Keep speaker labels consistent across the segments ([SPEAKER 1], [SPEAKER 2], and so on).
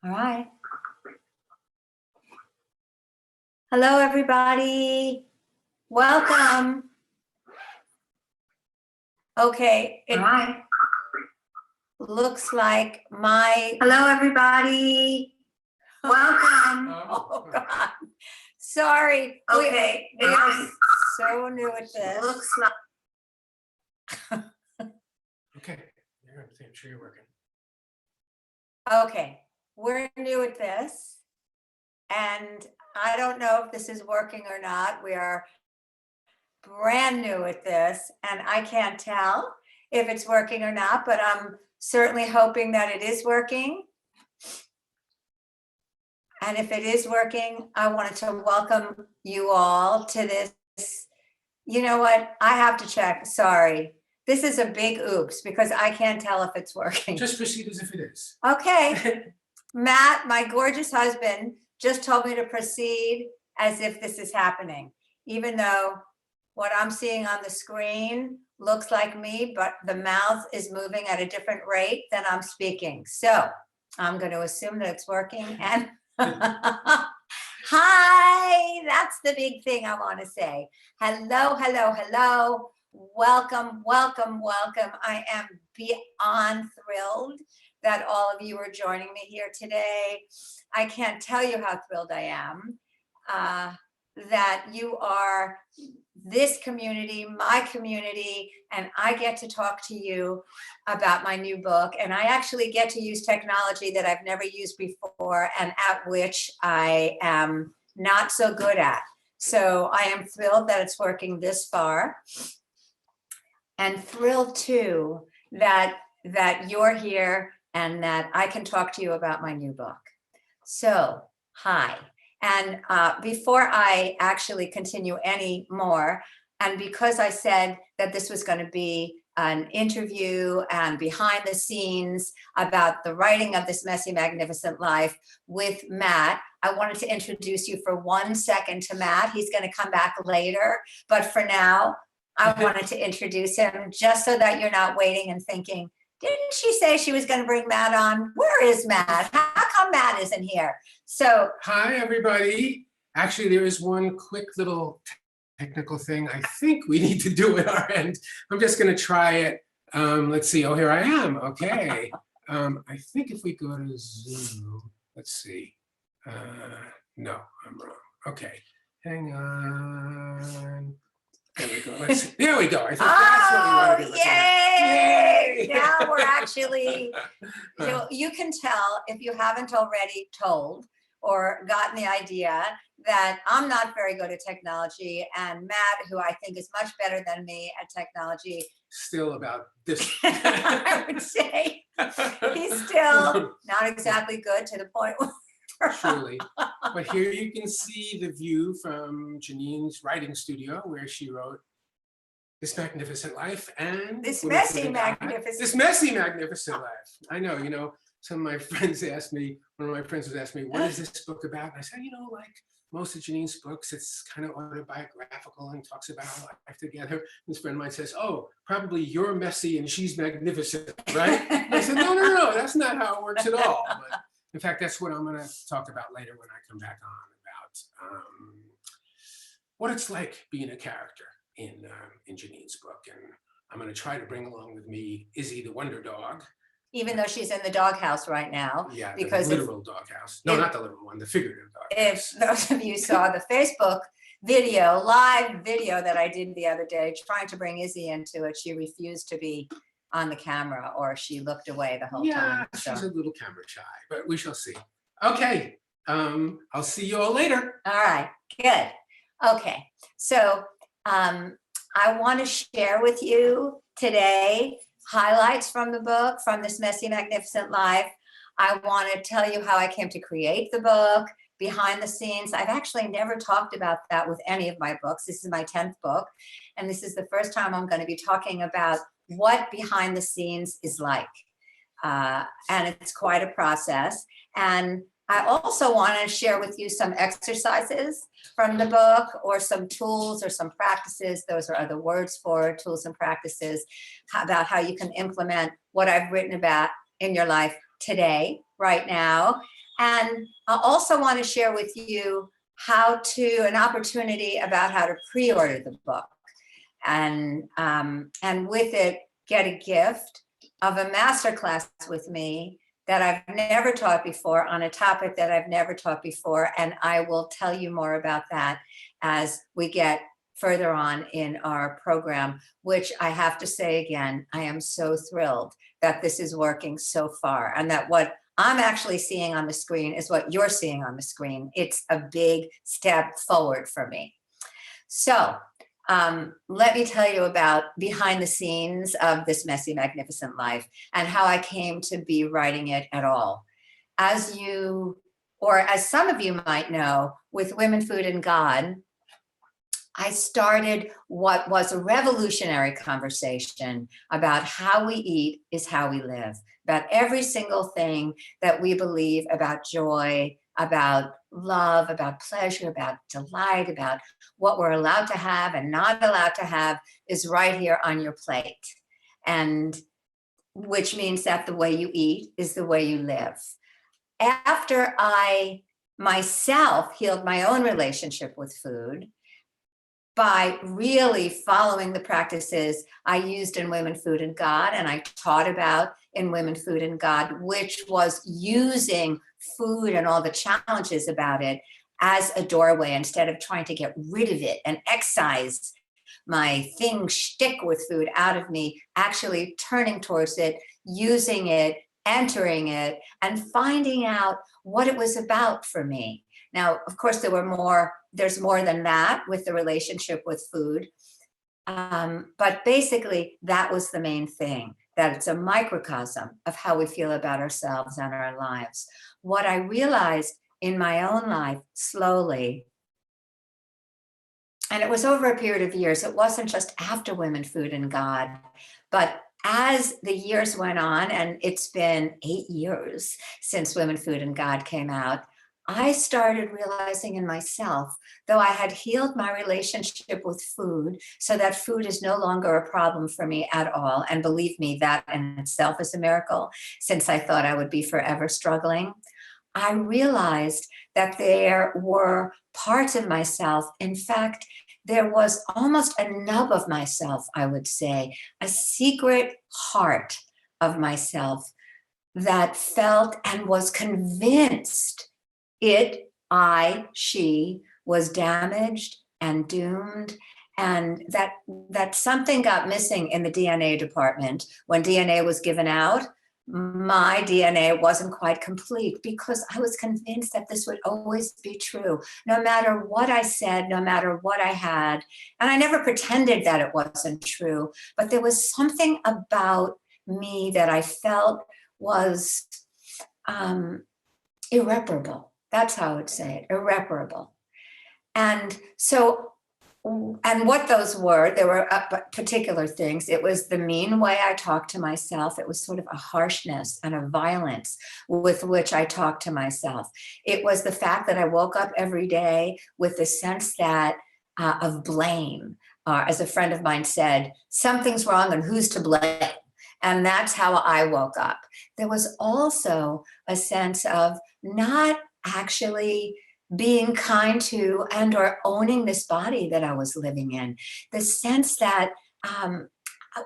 [SPEAKER 1] All right. Hello, everybody. Welcome. Okay. All right. Looks like my... Hello, everybody. Welcome. Oh, God. Sorry. Okay. We are so new at this. Looks like...
[SPEAKER 2] Okay. I'm sure you're working.
[SPEAKER 1] Okay. We're new at this. And I don't know if this is working or not. We are brand new at this, and I can't tell if it's working or not, but I'm certainly hoping that it is working. And if it is working, I wanted to welcome you all to this. You know what? I have to check. Sorry. This is a big oops because I can't tell if it's working.
[SPEAKER 2] Just proceed as if it is.
[SPEAKER 1] Okay. Matt, my gorgeous husband, just told me to proceed as if this is happening, even though what I'm seeing on the screen looks like me, but the mouth is moving at a different rate than I'm speaking. So I'm going to assume that it's working. And hi, that's the big thing I want to say. Hello, hello, hello. Welcome, welcome, welcome. I am beyond thrilled that all of you are joining me here today. I can't tell you how thrilled I am that you are this community, my community, and I get to talk to you about my new book. And I actually get to use technology that I've never used before and at which I am not so good at. So I am thrilled that it's working this far. And thrilled too that you're here and that I can talk to you about my new book. So, hi. And before I actually continue any more, and because I said that this was going to be an interview and behind the scenes about the writing of This Messy, Magnificent Life with Matt, I wanted to introduce you for 1 second to Matt. He's going to come back later. But for now, I wanted to introduce him just so that you're not waiting and thinking, didn't she say she was going to bring Matt on? Where is Matt? How come Matt isn't here? So,
[SPEAKER 2] hi, everybody. Actually, there is one quick little technical thing I think we need to do at our end. I'm just going to try it. Let's see. Oh, here I am. Okay. I think if we go to Zoom, let's see. No, I'm wrong. Okay. Hang on. There we go. Let's see. There we go. I think that's what we want to do.
[SPEAKER 1] Yay! Now we're actually, you can tell if you haven't already told or gotten the idea that I'm not very good at technology, and Matt, who I think is much better than me at technology,
[SPEAKER 2] still about this.
[SPEAKER 1] I would say he's still not exactly good to the point where
[SPEAKER 2] truly. But here you can see the view from Geneen's writing studio where she wrote This Magnificent Life and
[SPEAKER 1] This Messy Magnificent.
[SPEAKER 2] This Messy Magnificent Life. I know, some of my friends asked me, one of my friends was asking me, what is this book about? And I said, like most of Geneen's books, it's kind of autobiographical and talks about our life together. This friend of mine says, oh, probably you're messy and she's magnificent, right? And I said, no, that's not how it works at all. But in fact, that's what I'm going to talk about later when I come back on, about what it's like being a character in Geneen's book. And I'm going to try to bring along with me Izzie, the wonder dog.
[SPEAKER 1] Even though she's in the doghouse right now.
[SPEAKER 2] Yeah,
[SPEAKER 1] because
[SPEAKER 2] the literal doghouse. No, not the literal one, the figurative doghouse.
[SPEAKER 1] If those of you saw the Facebook live video that I did the other day, trying to bring Izzie into it, she refused to be on the camera, or she looked away the whole time.
[SPEAKER 2] Yeah, she's a little camera shy, but we shall see. Okay, I'll see you all later.
[SPEAKER 1] All right, good. Okay, so I want to share with you today highlights from the book, from This Messy, Magnificent Life. I want to tell you how I came to create the book, behind the scenes. I've actually never talked about that with any of my books. This is my 10th book, and this is the first time I'm going to be talking about what behind the scenes is like. And it's quite a process. And I also want to share with you some exercises from the book, or some tools or some practices. Those are other words for tools and practices, about how you can implement what I've written about in your life today, right now. And I also want to share with you an opportunity about how to pre-order the book. And with it, get a gift of a masterclass with me that I've never taught before on a topic that I've never taught before. And I will tell you more about that as we get further on in our program, which I have to say again, I am so thrilled that this is working so far, and that what I'm actually seeing on the screen is what you're seeing on the screen. It's a big step forward for me. So let me tell you about behind the scenes of This Messy, Magnificent Life and how I came to be writing it at all. As you, or as some of you might know, with Women, Food, and God, I started what was a revolutionary conversation about how we eat is how we live, about every single thing that we believe about joy, about love, about pleasure, about delight, about what we're allowed to have and not allowed to have is right here on your plate. And which means that the way you eat is the way you live. After I myself healed my own relationship with food, by really following the practices I used in Women, Food, and God, and I taught about in Women, Food, and God, which was using food and all the challenges about it as a doorway instead of trying to get rid of it and excise my shtick with food out of me, actually turning towards it, using it, entering it, and finding out what it was about for me. Now, of course, there's more than that with the relationship with food. But basically, that was the main thing, that it's a microcosm of how we feel about ourselves and our lives. What I realized in my own life slowly, and it was over a period of years, it wasn't just after Women, Food, and God, but as the years went on, and it's been 8 years since Women, Food, and God came out, I started realizing in myself, though I had healed my relationship with food so that food is no longer a problem for me at all. And believe me, that in itself is a miracle, since I thought I would be forever struggling. I realized that there were parts of myself, in fact, there was almost a nub of myself, I would say, a secret heart of myself that felt and was convinced she was damaged and doomed, and that something got missing in the DNA department. When DNA was given out, my DNA wasn't quite complete because I was convinced that this would always be true, no matter what I said, no matter what I had. And I never pretended that it wasn't true, but there was something about me that I felt was irreparable. That's how I would say it, irreparable. And so, and what those were, there were particular things. It was the mean way I talked to myself. It was sort of a harshness and a violence with which I talked to myself. It was the fact that I woke up every day with the sense that of blame. As a friend of mine said, something's wrong and who's to blame? And that's how I woke up. There was also a sense of not actually being kind to and or owning this body that I was living in. The sense that,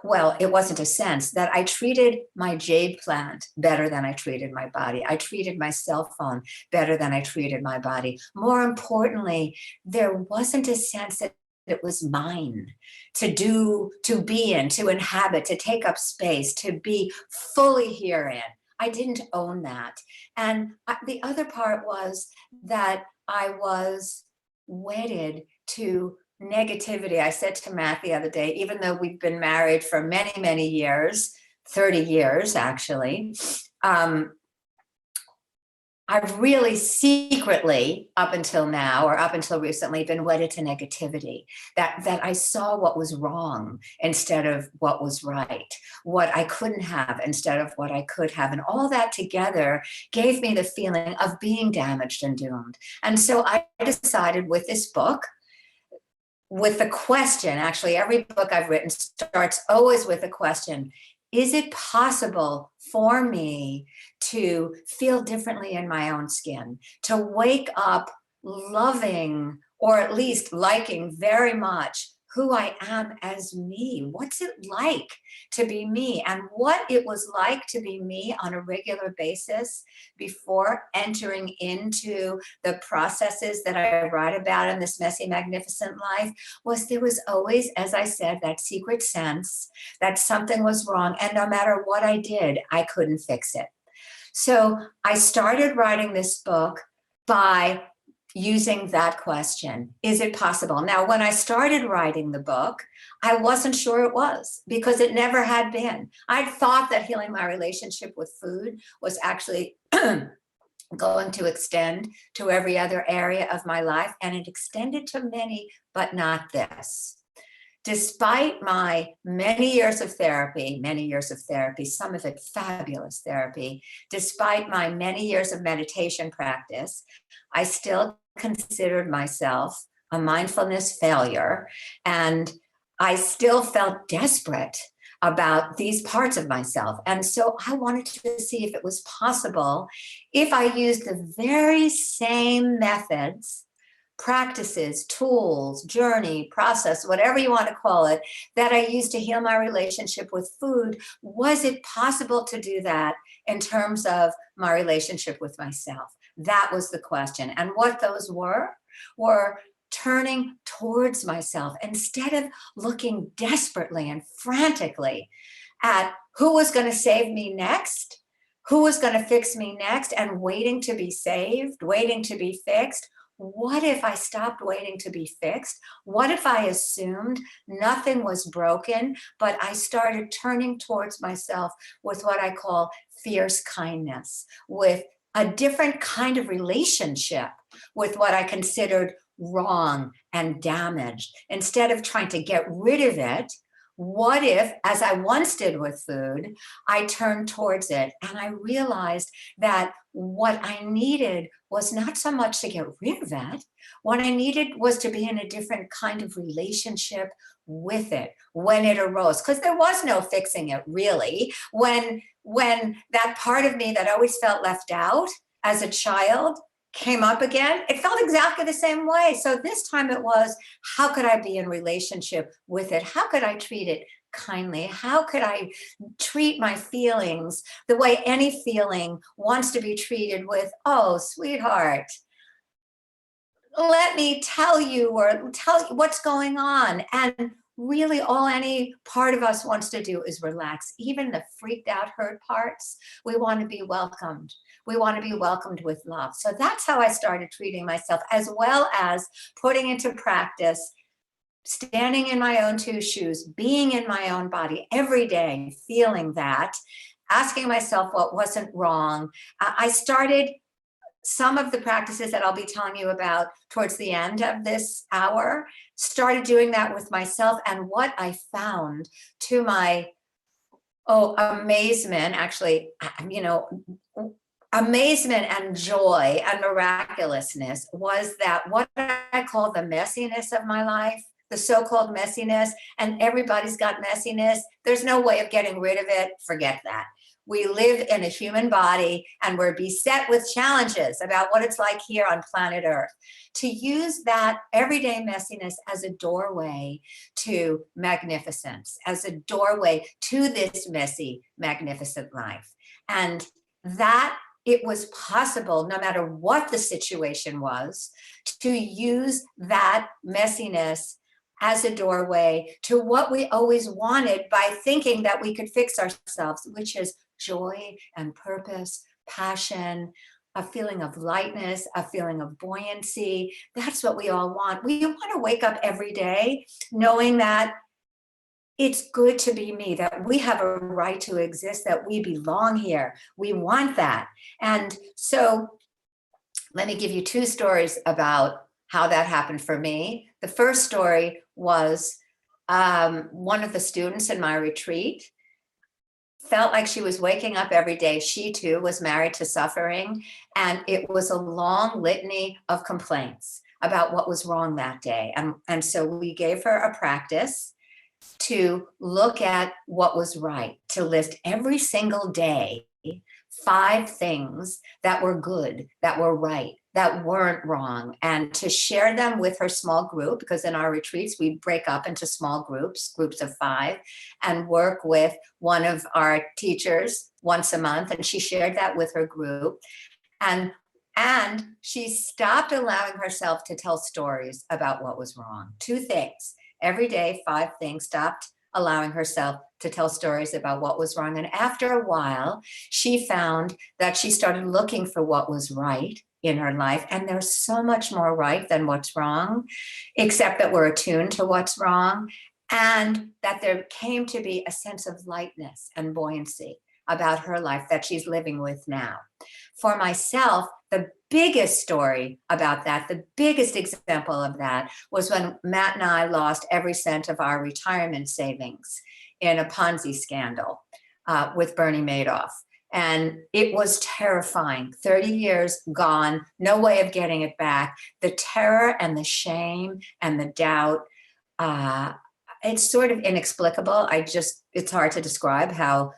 [SPEAKER 1] well, it wasn't a sense that I treated my jade plant better than I treated my body. I treated my cell phone better than I treated my body. More importantly, there wasn't a sense that it was mine to do, to be in, to inhabit, to take up space, to be fully herein. I didn't own that. And the other part was that I was wedded to negativity. I said to Matt the other day, even though we've been married for many, many years, 30 years actually, I've really secretly, up until now, or up until recently, been wedded to negativity, that I saw what was wrong instead of what was right, what I couldn't have instead of what I could have. And all that together gave me the feeling of being damaged and doomed. And so I decided with this book, with the question, actually, every book I've written starts always with a question: is it possible for me to feel differently in my own skin, to wake up loving, or at least liking very much, who I am as me. What's it like to be me? And what it was like to be me on a regular basis before entering into the processes that I write about in this Messy, Magnificent Life was there was always, as I said, that secret sense that something was wrong. And no matter what I did, I couldn't fix it. So I started writing this book by using that question. Is it possible? Now, when I started writing the book, I wasn't sure it was because it never had been. I'd thought that healing my relationship with food was actually going to extend to every other area of my life, and it extended to many, but not this. Despite my many years of therapy, some of it fabulous therapy, despite my many years of meditation practice, I still considered myself a mindfulness failure, and I still felt desperate about these parts of myself. And so I wanted to see if it was possible if I used the very same methods, practices, tools, journey, process, whatever you want to call it, that I used to heal my relationship with food. Was it possible to do that in terms of my relationship with myself? That was the question. And what those were turning towards myself instead of looking desperately and frantically at who was going to save me next, who was going to fix me next, and waiting to be saved, waiting to be fixed. What if I stopped waiting to be fixed? What if I assumed nothing was broken, but I started turning towards myself with what I call fierce kindness, with a different kind of relationship with what I considered wrong and damaged? Instead of trying to get rid of it, what if, as I once did with food, I turned towards it and I realized that what I needed was not so much to get rid of it. What I needed was to be in a different kind of relationship with it when it arose, because there was no fixing it really. When that part of me that always felt left out as a child came up again, it felt exactly the same way. So this time it was, how could I be in relationship with it? How could I treat it kindly? How could I treat my feelings the way any feeling wants to be treated, with, oh, sweetheart, let me tell you, or tell you what's going on. And really all any part of us wants to do is relax. Even the freaked out, hurt parts, we want to be welcomed. We want to be welcomed with love. So that's how I started treating myself, as well as putting into practice standing in my own two shoes, being in my own body every day, feeling that, asking myself what wasn't wrong. I started some of the practices that I'll be telling you about towards the end of this hour, started doing that with myself. And what I found, to my amazement, actually, amazement and joy and miraculousness, was that what I call the messiness of my life, the so-called messiness, and everybody's got messiness. There's no way of getting rid of it. Forget that. We live in a human body and we're beset with challenges about what it's like here on planet Earth. To use that everyday messiness as a doorway to magnificence, as a doorway to this messy, magnificent life. And that it was possible, no matter what the situation was, to use that messiness as a doorway to what we always wanted by thinking that we could fix ourselves, which is joy and purpose, passion, a feeling of lightness, a feeling of buoyancy. That's what we all want. We want to wake up every day knowing that it's good to be me, that we have a right to exist, that we belong here. We want that. And so let me give you two stories about how that happened for me. The first story was one of the students in my retreat felt like she was waking up every day. She too was married to suffering, and it was a long litany of complaints about what was wrong that day. And so we gave her a practice to look at what was right, to list every single day 5 things that were good, that were right, that weren't wrong, and to share them with her small group, because in our retreats, we break up into small groups of 5, and work with one of our teachers once a month. And she shared that with her group. And she stopped allowing herself to tell stories about what was wrong. 2 things. Every day, 5 things. Stopped allowing herself to tell stories about what was wrong. And after a while, she found that she started looking for what was right in her life. And there's so much more right than what's wrong, except that we're attuned to what's wrong. And that there came to be a sense of lightness and buoyancy about her life that she's living with now. For myself, the biggest story about that, the biggest example of that, was when Matt and I lost every cent of our retirement savings in a Ponzi scandal with Bernie Madoff. And it was terrifying. 30 years gone, no way of getting it back. The terror and the shame and the doubt, it's sort of inexplicable. It's hard to describe how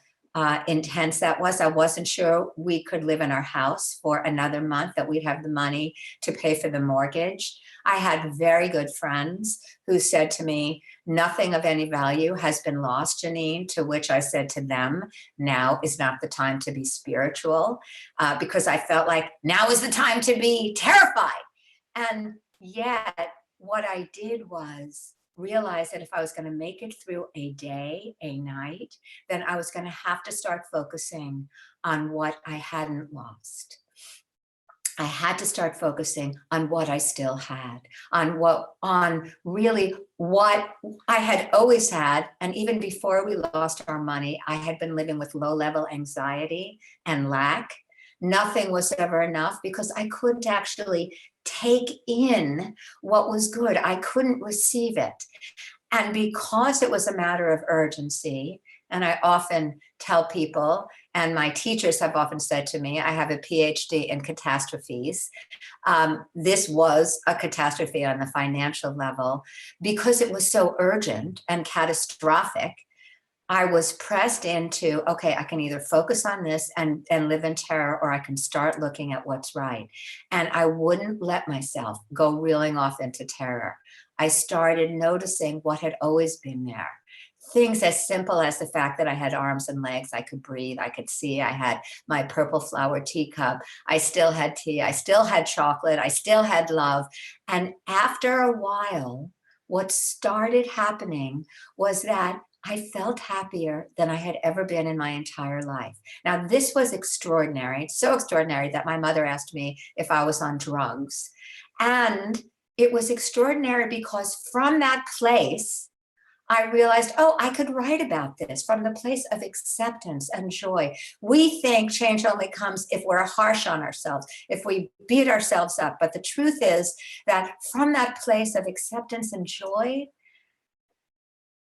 [SPEAKER 1] intense that was. I wasn't sure we could live in our house for another month, that we'd have the money to pay for the mortgage. I had very good friends who said to me, nothing of any value has been lost, Geneen, to which I said to them, now is not the time to be spiritual, because I felt like now is the time to be terrified. And yet what I did was realize that if I was going to make it through a day, a night, then I was going to have to start focusing on what I hadn't lost. I had to start focusing on what I still had, on really what I had always had. And even before we lost our money, I had been living with low-level anxiety and lack. Nothing was ever enough because I couldn't actually take in what was good. I couldn't receive it. And because it was a matter of urgency, and I often tell people, and my teachers have often said to me, I have a PhD in catastrophes. This was a catastrophe on the financial level. Because it was so urgent and catastrophic, I was pressed into, okay, I can either focus on this and live in terror, or I can start looking at what's right. And I wouldn't let myself go reeling off into terror. I started noticing what had always been there. Things as simple as the fact that I had arms and legs, I could breathe, I could see, I had my purple flower teacup, I still had tea, I still had chocolate, I still had love. And after a while, what started happening was that I felt happier than I had ever been in my entire life. Now, this was extraordinary, so extraordinary that my mother asked me if I was on drugs. And it was extraordinary because from that place, I realized, oh, I could write about this from the place of acceptance and joy. We think change only comes if we're harsh on ourselves, if we beat ourselves up. But the truth is that from that place of acceptance and joy,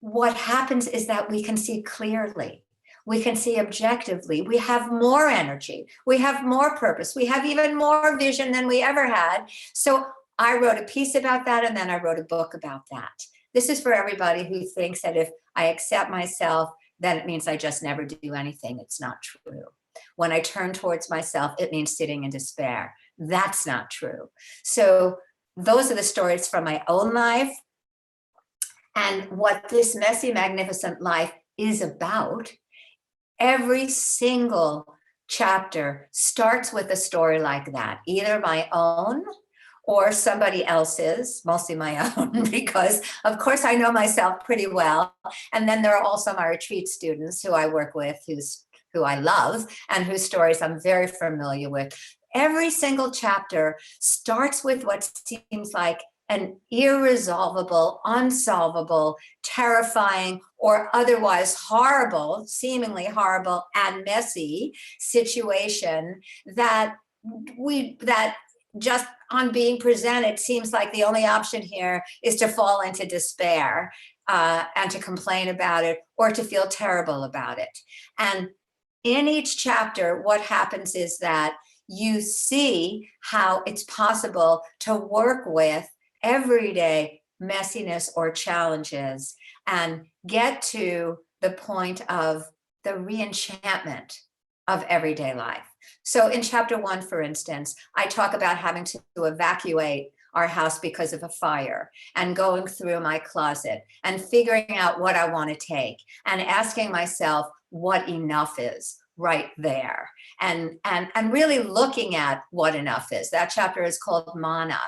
[SPEAKER 1] what happens is that we can see clearly. We can see objectively. We have more energy. We have more purpose. We have even more vision than we ever had. So I wrote a piece about that, and then I wrote a book about that. This is for everybody who thinks that if I accept myself, then it means I just never do anything. It's not true. When I turn towards myself, it means sitting in despair. That's not true. So those are the stories from my own life. And what this messy, magnificent life is about. Every single chapter starts with a story like that, either my own or somebody else's, mostly my own, because of course I know myself pretty well. And then there are also my retreat students who I work with, who I love, and whose stories I'm very familiar with. Every single chapter starts with what seems like an irresolvable, unsolvable, terrifying, or otherwise horrible, seemingly horrible and messy situation that just on being presented seems like the only option here is to fall into despair and to complain about it or to feel terrible about it. And in each chapter, what happens is that you see how it's possible to work with everyday messiness or challenges and get to the point of the reenchantment of everyday life. So in chapter 1, for instance, I talk about having to evacuate our house because of a fire, and going through my closet and figuring out what I want to take and asking myself what enough is right there, and really looking at what enough is. That chapter is called Mana.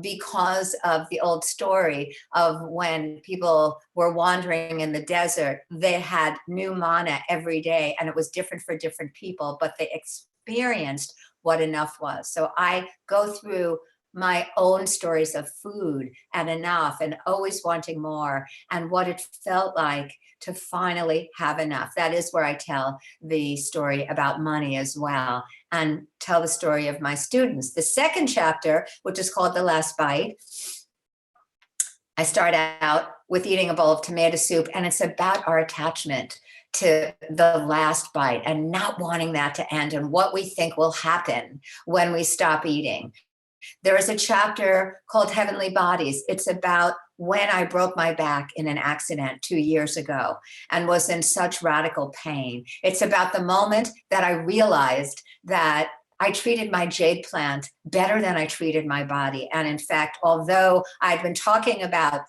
[SPEAKER 1] Because of the old story of when people were wandering in the desert, they had new manna every day, and it was different for different people, but they experienced what enough was. So I go through my own stories of food and enough and always wanting more, and what it felt like to finally have enough. That is where I tell the story about money as well, and tell the story of my students. The second chapter, which is called The Last Bite, I start out with eating a bowl of tomato soup, and it's about our attachment to the last bite and not wanting that to end, and what we think will happen when we stop eating. There is a chapter called Heavenly Bodies. It's about when I broke my back in an accident 2 years ago and was in such radical pain. It's about the moment that I realized that I treated my jade plant better than I treated my body. And in fact, although I'd been talking about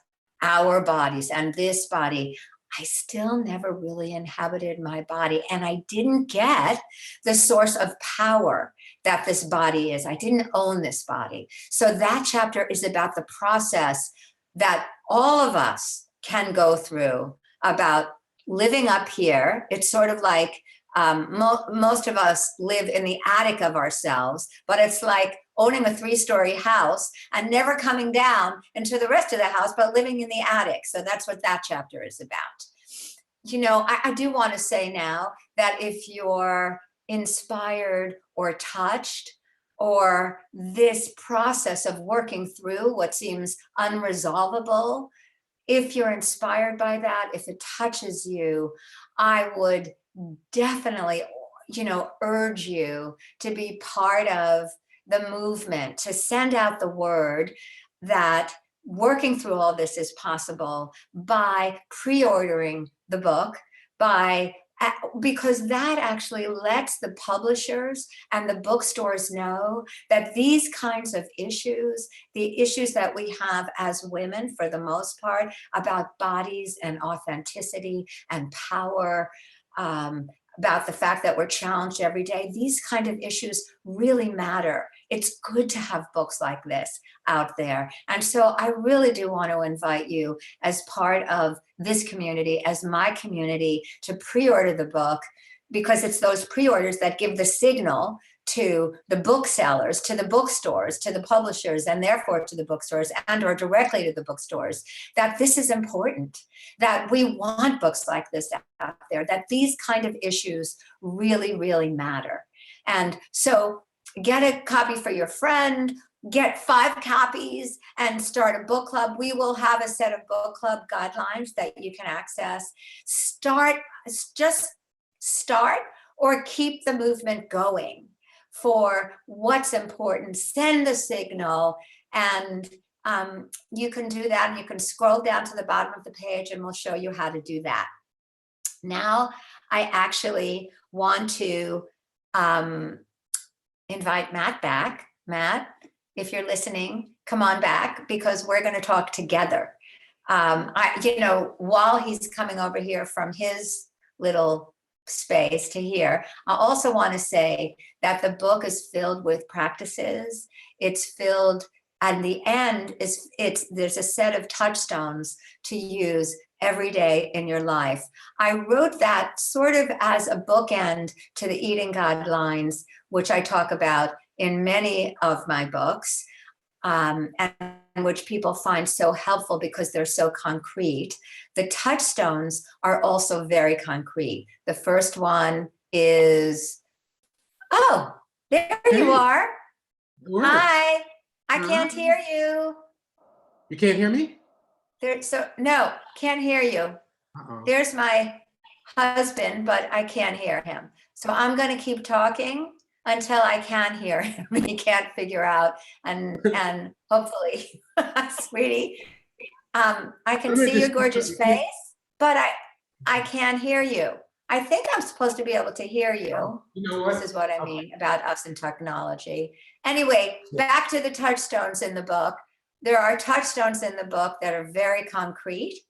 [SPEAKER 1] our bodies and this body, I still never really inhabited my body, and I didn't get the source of power that this body is. I didn't own this body. So that chapter is about the process that all of us can go through about living up here. It's sort of like most of us live in the attic of ourselves, but it's like owning a 3-story house and never coming down into the rest of the house, but living in the attic. So that's what that chapter is about. You know, I do want to say now that if you're inspired or touched, or this process of working through what seems unresolvable, if you're inspired by that, if it touches you, I would definitely, urge you to be part of the movement, to send out the word that working through all this is possible by pre-ordering the book, because that actually lets the publishers and the bookstores know that these kinds of issues, the issues that we have as women for the most part about bodies and authenticity and power, about the fact that we're challenged every day, these kind of issues really matter. It's good to have books like this out there. And so I really do want to invite you as part of this community, as my community, to pre-order the book, because it's those pre-orders that give the signal to the booksellers, to the bookstores, to the publishers, and therefore to the bookstores and or directly to the bookstores, that this is important, that we want books like this out there, that these kind of issues really, really matter. And so get a copy for your friend, get 5 copies and start a book club. We will have a set of book club guidelines that you can access. Just start or keep the movement going for what's important. Send the signal, and you can do that. And you can scroll down to the bottom of the page and we'll show you how to do that. Now, I actually want to invite Matt back. Matt, if you're listening, come on back, because we're going to talk together. While he's coming over here from his little space to here, I also want to say that the book is filled with practices. It's filled, and the end is there's a set of touchstones to use every day in your life. I wrote that sort of as a bookend to the eating guidelines, which I talk about in many of my books, and which people find so helpful because they're so concrete. The touchstones are also very concrete. The first one is, oh, there you are. Hi, I can't hear you.
[SPEAKER 2] You can't hear me?
[SPEAKER 1] No, can't hear you.
[SPEAKER 2] Uh-oh.
[SPEAKER 1] There's my husband, but I can't hear him. So I'm going to keep talking until I can hear him. He can't figure out, and hopefully, sweetie, I can see your gorgeous face, but I can't hear you. I think I'm supposed to be able to hear you.
[SPEAKER 2] You know what?
[SPEAKER 1] This is what I
[SPEAKER 2] Okay.
[SPEAKER 1] mean about us and technology. Anyway, back to the touchstones in the book. There are touchstones in the book that are very concrete,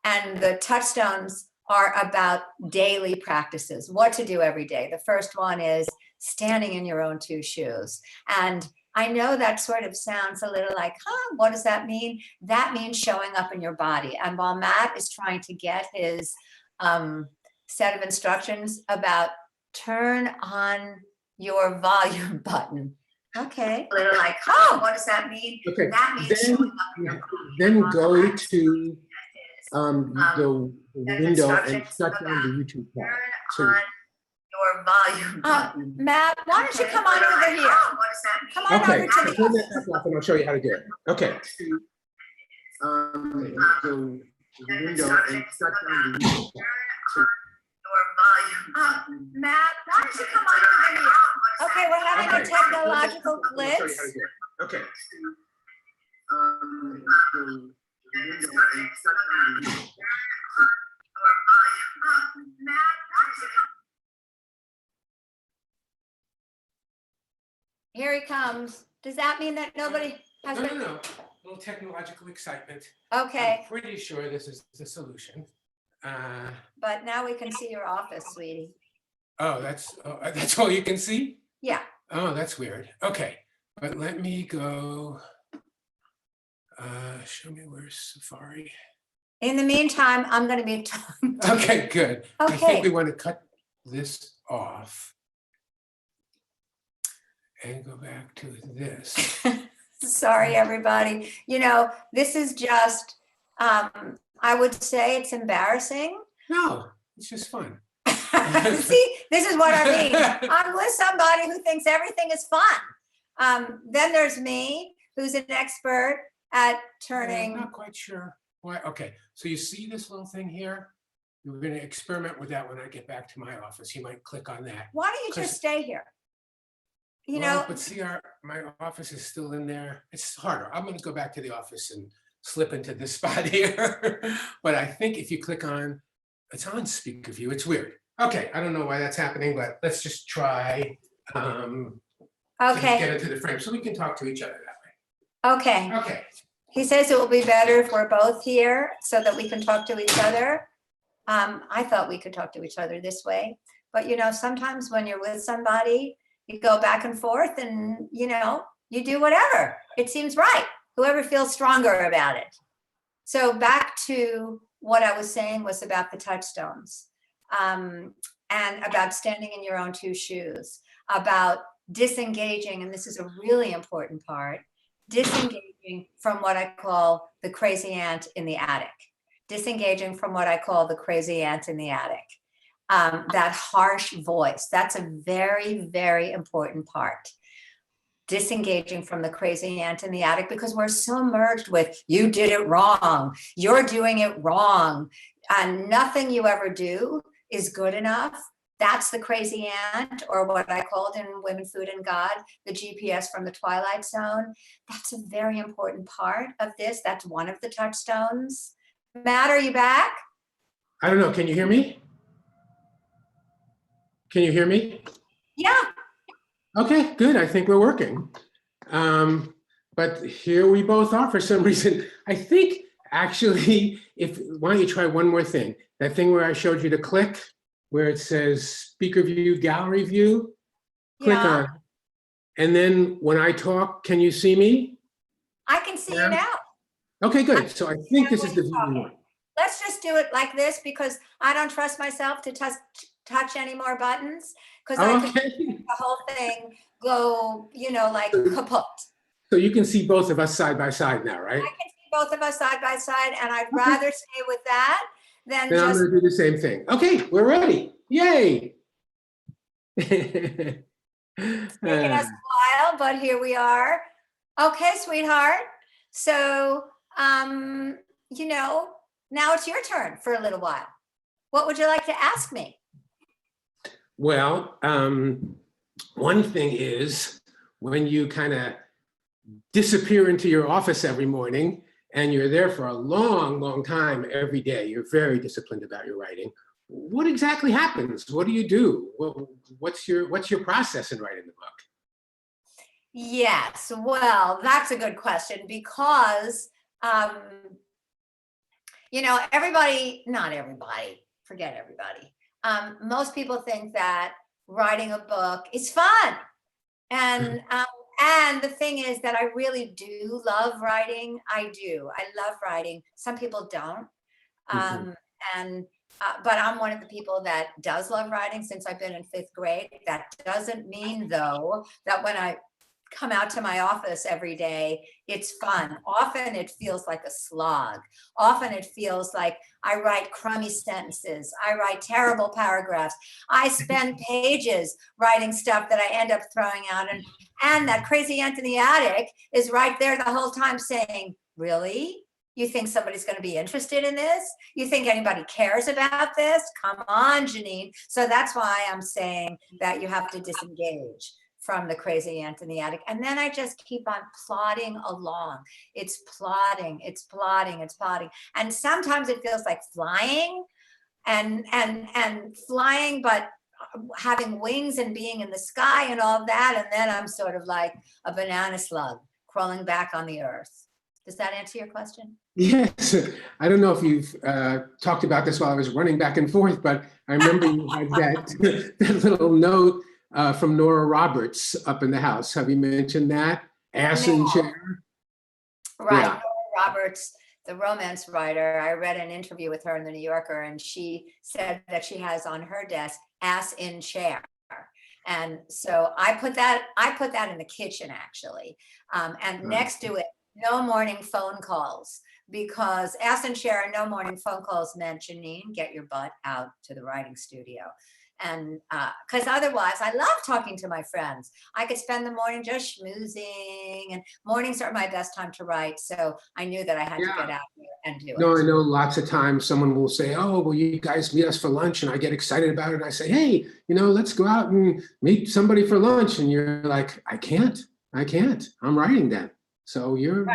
[SPEAKER 1] and the touchstones are about daily practices, what to do every day. The first one is standing in your own two shoes. And I know that sort of sounds a little like, what does that mean? That means showing up in your body. And while Matt is trying to get his set of instructions about turn on your volume button. Okay. A little like, what does that mean?
[SPEAKER 2] Okay.
[SPEAKER 1] That means showing up in your body.
[SPEAKER 2] Then go to the window and shut down the YouTube tab. So,
[SPEAKER 1] Your volume button. Matt, why don't you come on over here? Come on
[SPEAKER 2] okay,
[SPEAKER 1] over to
[SPEAKER 2] turn
[SPEAKER 1] the.
[SPEAKER 2] that back off and I'll show you how to do it. Okay. The window and shut down the YouTube tab. So,
[SPEAKER 1] Matt, why don't you come on over here? Okay, we're having a technological
[SPEAKER 2] I'll show you how
[SPEAKER 1] glitch.
[SPEAKER 2] to do it. Okay. The window and shut down the YouTube tab.
[SPEAKER 1] Here he comes. Does that mean that nobody has been?
[SPEAKER 2] No. A little technological excitement.
[SPEAKER 1] Okay,
[SPEAKER 2] I'm pretty sure this is the solution.
[SPEAKER 1] but now we can see your office, sweetie.
[SPEAKER 2] That's all you can see?
[SPEAKER 1] Yeah.
[SPEAKER 2] Oh, that's weird. Okay, but let me go. Show me where's Safari.
[SPEAKER 1] In the meantime, I'm going to be.
[SPEAKER 2] Okay, good. I
[SPEAKER 1] Okay.
[SPEAKER 2] think we want to cut this off and go back to this.
[SPEAKER 1] Sorry, everybody. You know, this is just, I would say it's embarrassing.
[SPEAKER 2] No, it's just fun.
[SPEAKER 1] See, this is what I mean. I'm with somebody who thinks everything is fun. Then there's me, who's an expert at turning.
[SPEAKER 2] I'm not quite sure why. Okay, so you see this little thing here? We're going to experiment with that when I get back to my office. You might click on that.
[SPEAKER 1] Why don't you just stay here? You
[SPEAKER 2] Well,
[SPEAKER 1] know,
[SPEAKER 2] but see, my office is still in there. It's harder. I'm going to go back to the office and slip into this spot here. But I think if you click on, it's on speaker view. It's weird. Okay, I don't know why that's happening, but let's just try to
[SPEAKER 1] okay,
[SPEAKER 2] get into the frame so we can talk to each other that
[SPEAKER 1] okay.
[SPEAKER 2] way. Okay.
[SPEAKER 1] He says it will be better if we're both here so that we can talk to each other. I thought we could talk to each other this way, but you know, sometimes when you're with somebody, you go back and forth and, you know, you do whatever. It seems right. Whoever feels stronger about it. So back to what I was saying was about the touchstones and about standing in your own two shoes, about disengaging, and this is a really important part, disengaging from what I call the crazy ant in the attic. Disengaging from what I call the crazy ant in the attic. That harsh voice, that's a very, very important part. Disengaging from the crazy ant in the attic because we're so merged with, you did it wrong, you're doing it wrong, and nothing you ever do is good enough. That's the crazy ant, or what I called in Women, Food, and God, the GPS from the Twilight Zone. That's a very important part of this. That's one of the touchstones. Matt, are you back?
[SPEAKER 2] I don't know. Can you hear me? Can you hear me?
[SPEAKER 1] Yeah.
[SPEAKER 2] Okay, good. I think we're working. But here we both are for some reason. I think actually, why don't you try one more thing? That thing where I showed you to click, where it says speaker view, gallery view, click on it. And then when I talk, can you see me?
[SPEAKER 1] I can see you now.
[SPEAKER 2] Okay, good. So I think this is the view we want.
[SPEAKER 1] Let's just do it like this because I don't trust myself to touch any more buttons because I can make the whole thing go, you know, like kaput.
[SPEAKER 2] So you can see both of us side by side now, right?
[SPEAKER 1] I can see both of us side by side, and I'd rather stay with that than
[SPEAKER 2] then
[SPEAKER 1] just.
[SPEAKER 2] I'm going to do the same thing. Okay, we're ready. Yay!
[SPEAKER 1] It's taken us a while, but here we are. Okay, sweetheart. So, you know, now it's your turn for a little while. What would you like to ask me?
[SPEAKER 2] Well, one thing is when you kind of disappear into your office every morning and you're there for a long, long time every day, you're very disciplined about your writing. what exactly happens? What do you do? What's your process in writing the book?
[SPEAKER 1] Yes, well, that's a good question because, everybody, not everybody, forget everybody. Most people think that writing a book is fun. And the thing is that I really do love writing. I do. I love writing. Some people don't.
[SPEAKER 2] Mhm.
[SPEAKER 1] And but I'm one of the people that does love writing since I've been in fifth grade. That doesn't mean though that when I come out to my office every day, it's fun. Often it feels like a slog. Often it feels like I write crummy sentences. I write terrible paragraphs. I spend pages writing stuff that I end up throwing out. And that crazy aunt in the attic is right there the whole time saying, really? You think somebody's going to be interested in this? You think anybody cares about this? Come on, Geneen. So that's why I'm saying that you have to disengage from the crazy aunt in the attic. And then I just keep on plodding along. It's plodding, it's plodding, it's plodding. And sometimes it feels like flying and flying, but having wings and being in the sky and all that. And then I'm sort of like a banana slug crawling back on the earth. Does that answer your question?
[SPEAKER 2] Yes, I don't know if you've talked about this while I was running back and forth, but I remember you had that little note from Nora Roberts up in the house. Have you mentioned that? Ass in
[SPEAKER 1] No.
[SPEAKER 2] chair?
[SPEAKER 1] Right.
[SPEAKER 2] Yeah.
[SPEAKER 1] Nora Roberts, the romance writer, I read an interview with her in the New Yorker, and she said that she has on her desk ass in chair. And so I put that in the kitchen actually. And next to it, no morning phone calls, because ass in chair and no morning phone calls meant, Geneen, get your butt out to the writing studio. And because otherwise, I love talking to my friends. I could spend the morning just schmoozing, and mornings are my best time to write. So I knew that I had to get out there and do
[SPEAKER 2] No, I
[SPEAKER 1] it.
[SPEAKER 2] know lots of times someone will say, "Oh, will you guys meet us for lunch?" And I get excited about it. And I say, "Hey, let's go out and meet somebody for lunch." And you're like, "I can't. I'm writing then." So you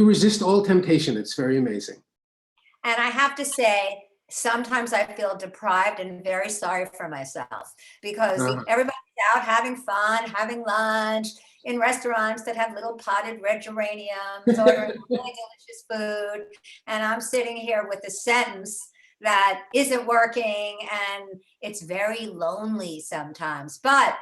[SPEAKER 2] resist all temptation. It's very amazing.
[SPEAKER 1] And I have to say, sometimes I feel deprived and very sorry for myself because
[SPEAKER 2] Uh-huh.
[SPEAKER 1] everybody's out having fun, having lunch in restaurants that have little potted red geraniums, ordering really delicious food. And I'm sitting here with a sentence that isn't working, and it's very lonely sometimes. But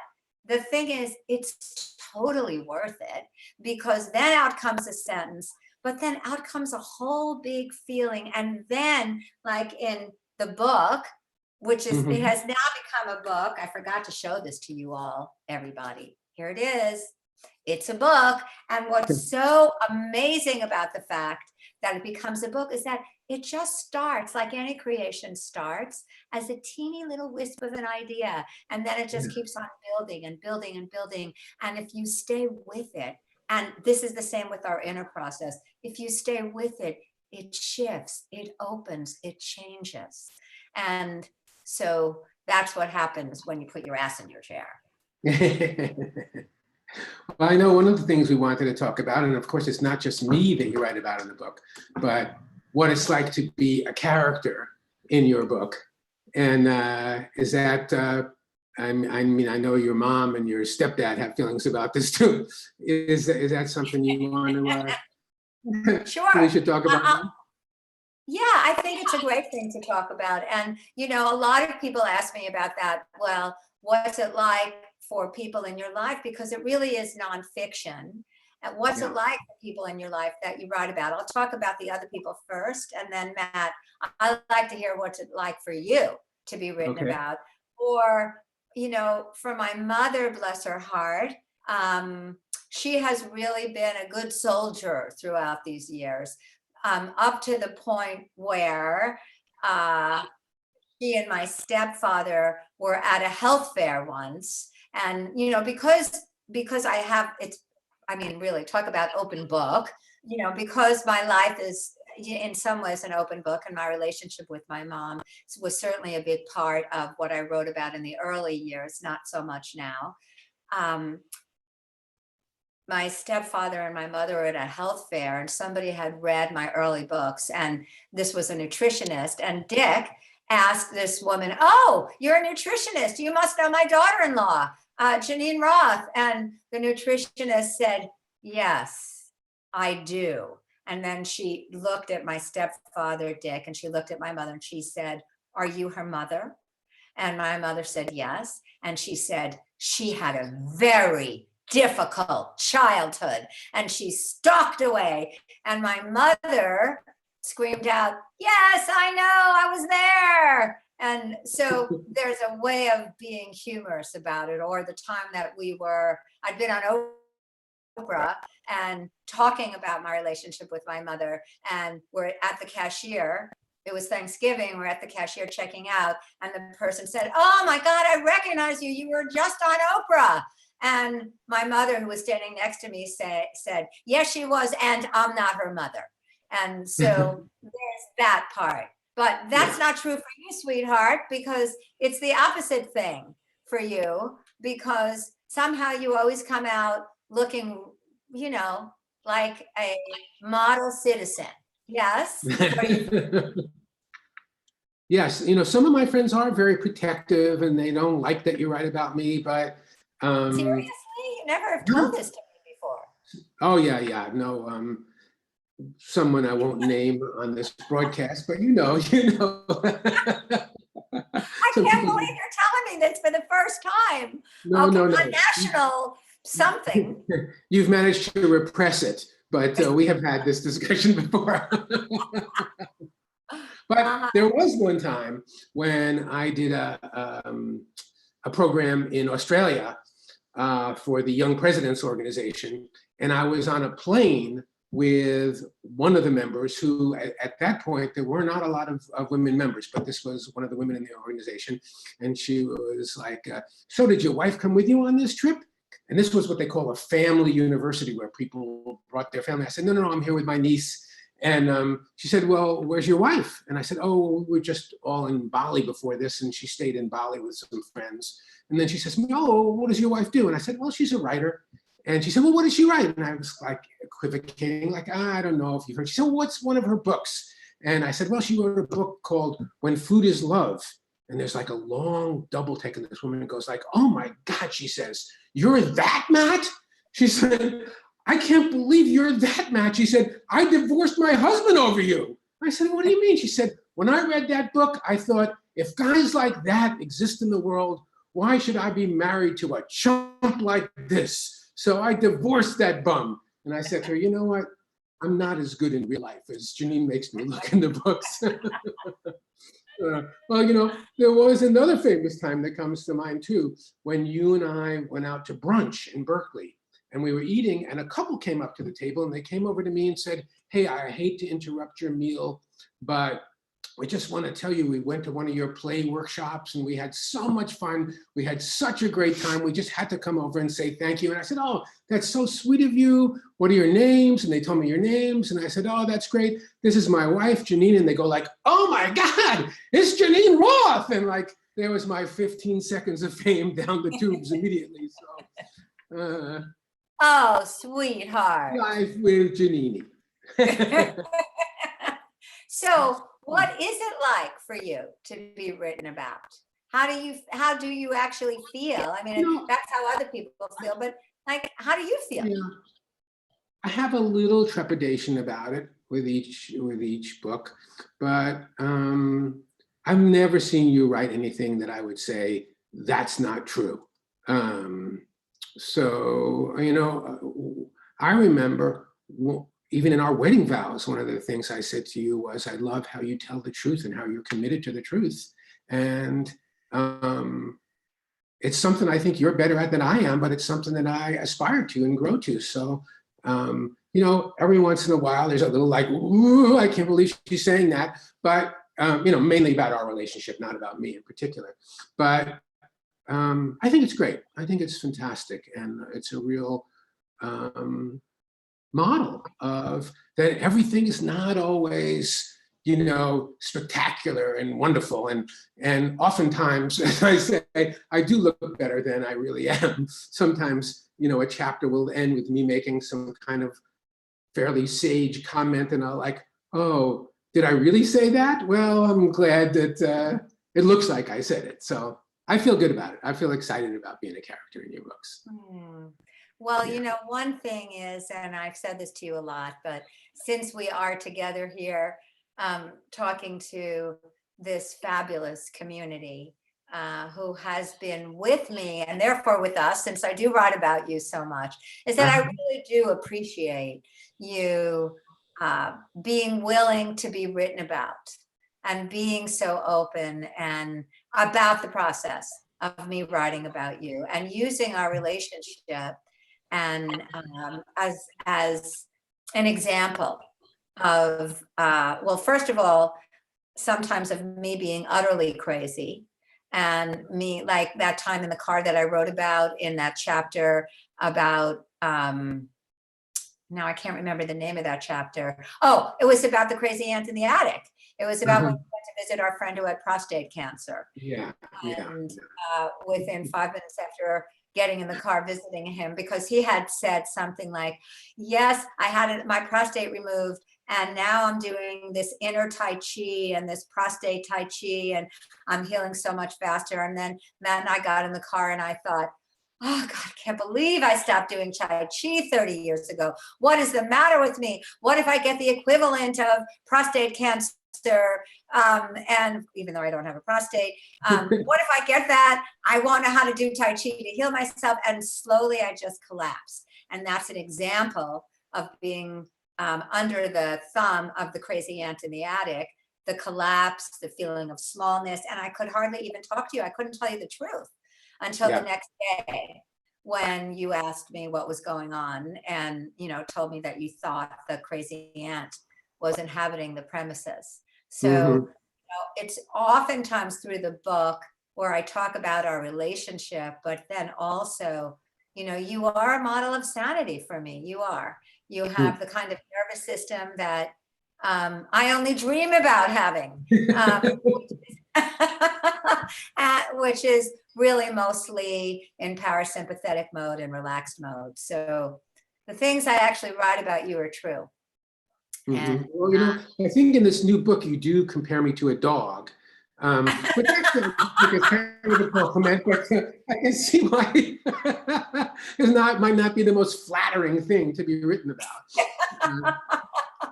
[SPEAKER 1] the thing is, it's totally worth it, because then out comes a sentence, but then out comes a whole big feeling. And then, like in the book, which is, it
[SPEAKER 2] Mhm.
[SPEAKER 1] has now become a book. I forgot to show this to you all, everybody. Here it is. It's a book. And what's so amazing about the fact that it becomes a book is that it just starts, like any creation starts, as a teeny little wisp of an idea. And then it just keeps on building and building and building. And if you stay with it, and this is the same with our inner process, if you stay with it, it shifts, it opens, it changes. And so that's what happens when you put your ass in your chair.
[SPEAKER 2] Well, I know one of the things we wanted to talk about, and of course, it's not just me that you write about in the book, but what it's like to be a character in your book. And is that, I mean, I know your mom and your stepdad have feelings about this too. Is that something you want to,
[SPEAKER 1] Sure.
[SPEAKER 2] we should talk about?
[SPEAKER 1] Yeah, I think it's a great thing to talk about. And, a lot of people ask me about that. Well, what's it like for people in your life? Because it really is nonfiction. And what's
[SPEAKER 2] Yeah.
[SPEAKER 1] it like for people in your life that you write about? I'll talk about the other people first. And then, Matt, I'd like to hear what's it like for you to be written
[SPEAKER 2] Okay.
[SPEAKER 1] about. Or, for my mother, bless her heart, she has really been a good soldier throughout these years. Up to the point where she and my stepfather were at a health fair once. And, because I have, I mean, really talk about open book, because my life is in some ways an open book, and my relationship with my mom was certainly a big part of what I wrote about in the early years, not so much now. My stepfather and my mother were at a health fair, and somebody had read my early books, and this was a nutritionist, and Dick, asked this woman, "Oh, you're a nutritionist. You must know my daughter-in-law, Geneen Roth." And the nutritionist said, "Yes, I do." And then she looked at my stepfather, Dick, and she looked at my mother and she said, "Are you her mother?" And my mother said, "Yes." And she said, "She had a very difficult childhood." And she stalked away. And my mother screamed out, "Yes, I know, I was there." And so there's a way of being humorous about it. Or the time that I'd been on Oprah and talking about my relationship with my mother, and we're at the cashier. It was Thanksgiving. We're at the cashier checking out, and the person said, "Oh my God, I recognize you. You were just on Oprah." And my mother, who was standing next to me, said, "Yes, she was, and I'm not her mother." And so there's that part. But that's not true for you, sweetheart, because it's the opposite thing for you, because somehow you always come out looking, like a model citizen. Yes?
[SPEAKER 2] Yes, some of my friends are very protective and they don't like that you write about me, but
[SPEAKER 1] Seriously? You never have told this to me before.
[SPEAKER 2] oh yeah, no, someone I won't name on this broadcast, but you know.
[SPEAKER 1] I can't believe you're telling me this for the first time.
[SPEAKER 2] No.
[SPEAKER 1] On national something.
[SPEAKER 2] You've managed to repress it, but we have had this discussion before. But there was one time when I did a program in Australia for the Young Presidents Organization, and I was on a plane with one of the members who, at that point, there were not a lot of women members, but this was one of the women in the organization. And she was like, "So did your wife come with you on this trip?" And this was what they call a family university, where people brought their family. I said, no, I'm here with my niece. And she said, "Well, where's your wife?" And I said, "Oh, we were just all in Bali before this." And she stayed in Bali with some friends. And then she says, "Oh, what does your wife do?" And I said, "Well, she's a writer." And she said, "Well, what does she write?" And I was like equivocating, like, "I don't know if you've heard." She said, "Well, what's one of her books?" And I said, "Well, she wrote a book called When Food is Love." And there's like a long double take, and this woman goes like, "Oh my God," she says, "You're that Matt?" She said, "I can't believe you're that Matt." She said, "I divorced my husband over you." I said, "What do you mean?" She said, "When I read that book, I thought, if guys like that exist in the world, why should I be married to a chump like this? So I divorced that bum." And I said to her, "You know what? I'm not as good in real life as Geneen makes me look in the books." Well, there was another famous time that comes to mind too, when you and I went out to brunch in Berkeley, and we were eating, and a couple came up to the table, and they came over to me and said, "Hey, I hate to interrupt your meal, but we just want to tell you, we went to one of your play workshops and we had so much fun. We had such a great time. We just had to come over and say thank you." And I said, "Oh, that's so sweet of you. What are your names?" And they told me your names. And I said, "Oh, that's great. This is my wife, Geneen." And they go like, "Oh my God, it's Geneen Roth." And like, there was my 15 seconds of fame down the tubes immediately. So,
[SPEAKER 1] oh, sweetheart.
[SPEAKER 2] life with Geneen.
[SPEAKER 1] So what is it like for you to be written about? How do you actually feel? I mean, that's how other people feel, but like, how do you feel?
[SPEAKER 2] Yeah. I have a little trepidation about it with each book, but I've never seen you write anything that I would say that's not true. So I remember even in our wedding vows, one of the things I said to you was, "I love how you tell the truth and how you're committed to the truth." And it's something I think you're better at than I am, but it's something that I aspire to and grow to. So, every once in a while, there's a little like, "Ooh, I can't believe she's saying that." But, mainly about our relationship, not about me in particular. But I think it's great. I think it's fantastic. And it's a real model of that everything is not always spectacular and wonderful, and oftentimes, as I say, I do look better than I really am. Sometimes a chapter will end with me making some kind of fairly sage comment, and I'll like, "Oh, did I really say that? Well, I'm glad that it looks like I said it. So I feel good about it. I feel excited about being a character in your books.
[SPEAKER 1] Well,
[SPEAKER 2] Yeah.
[SPEAKER 1] one thing is, and I've said this to you a lot, but since we are together here talking to this fabulous community who has been with me and therefore with us, since I do write about you so much, is that I really do appreciate you being willing to be written about and being so open and about the process of me writing about you and using our relationship and as an example of well, first of all, sometimes of me being utterly crazy, and me, like that time in the car that I wrote about in that chapter about now I can't remember the name of that chapter. Oh, it was about the crazy aunt in the attic. It was about when we went to visit our friend who had prostate cancer.
[SPEAKER 2] Yeah.
[SPEAKER 1] And within 5 minutes after getting in the car visiting him, because he had said something like, yes, I had my prostate removed and now I'm doing this inner Tai Chi and this prostate Tai Chi and I'm healing so much faster. And then Matt and I got in the car and I thought, oh God, I can't believe I stopped doing Tai Chi 30 years ago. What is the matter with me? What if I get the equivalent of prostate cancer? And even though I don't have a prostate, what if I get that? I won't know how to do Tai Chi to heal myself. And slowly I just collapsed. And that's an example of being under the thumb of the crazy aunt in the attic, the collapse, the feeling of smallness. And I could hardly even talk to you. I couldn't tell you the truth until the next day when you asked me what was going on and, told me that you thought the crazy aunt was inhabiting the premises. So it's oftentimes through the book where I talk about our relationship, but then also, you are a model of sanity for me. You are. You have the kind of nervous system that I only dream about having, which is really mostly in parasympathetic mode and relaxed mode. So the things I actually write about you are true. And,
[SPEAKER 2] well, I think in this new book you do compare me to a dog, which actually is kind of a compliment, but I can see why it might not be the most flattering thing to be written about.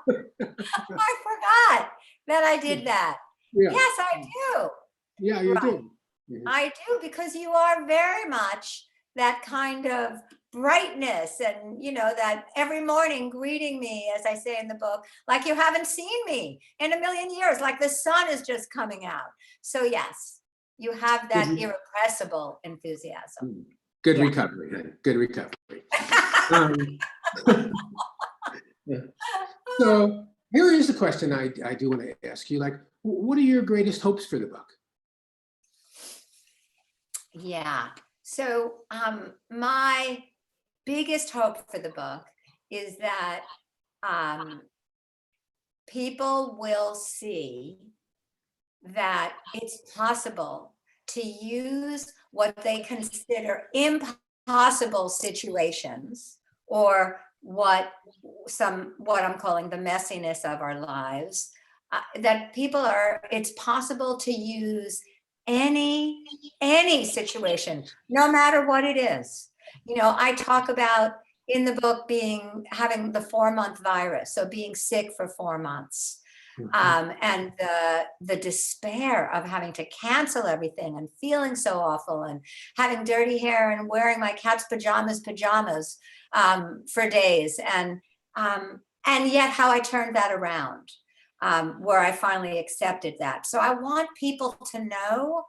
[SPEAKER 1] I forgot that I did that.
[SPEAKER 2] Yeah.
[SPEAKER 1] Yes, I do.
[SPEAKER 2] Yeah, you do.
[SPEAKER 1] I do, because you are very much that kind of brightness and, that every morning greeting me, as I say in the book, like you haven't seen me in a million years, like the sun is just coming out. So yes, you have that irrepressible enthusiasm.
[SPEAKER 2] Good recovery, then. Good recovery. So here is the question I do want to ask you, like, what are your greatest hopes for the book?
[SPEAKER 1] Yeah. So my biggest hope for the book is that people will see that it's possible to use what they consider impossible situations, or what I'm calling the messiness of our lives, that it's possible to use any situation, no matter what it is. I talk about in the book having the 4-month virus, so being sick for 4 months, and the despair of having to cancel everything and feeling so awful and having dirty hair and wearing my cat's pajamas for days, and yet how I turned that around, where I finally accepted that. So I want people to know,